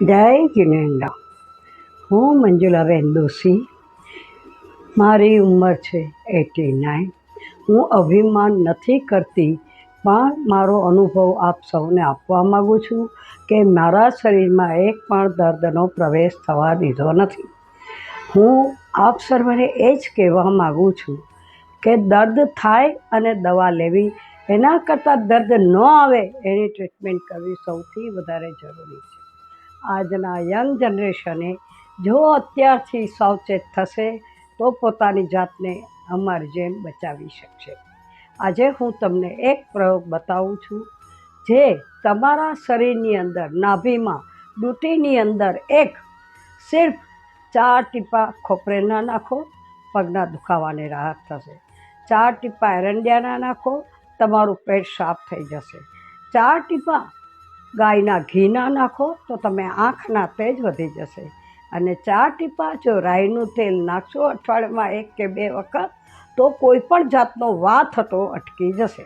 જય જીનેન્દ્ર. હું મંજુલાબેન દોશી. મારી ઉંમર છે 89. હું અભિમાન નથી કરતી, પણ મારો અનુભવ આપ સૌને આપવા માગું છું કે મારા શરીરમાં એક પણ દર્દનો પ્રવેશ થવા દીધો નથી. હું આપ સર્વને એ જ કહેવા માગું છું કે દર્દ થાય અને દવા લેવી, એના કરતાં દર્દ ન આવે એની ટ્રીટમેન્ટ કરવી સૌથી વધારે જરૂરી છે. આજના યંગ જનરેશને જો અત્યારથી સાવચેત થશે તો પોતાની જાતને અમારી જેમ બચાવી શકશે. આજે હું તમને એક પ્રયોગ બતાવું છું, જે તમારા શરીરની અંદર નાભીમાં ડૂંટીની અંદર સિર્ફ 4 ટીપા ખોપરેના નાખો, પગના દુખાવાને રાહત થશે. 4 ટીપા એરંડિયાના નાખો, તમારું પેટ સાફ થઈ જશે. 4 ટીપા ગાયના ઘીના નાખો તો તમે આંખના તેજ વધી જશે. અને 4 ટીપા જો રાઈનું તેલ નાખશો અઠવાડિયામાં 1 કે 2 વખત, તો કોઈ પણ જાતનો વા થતો અટકી જશે.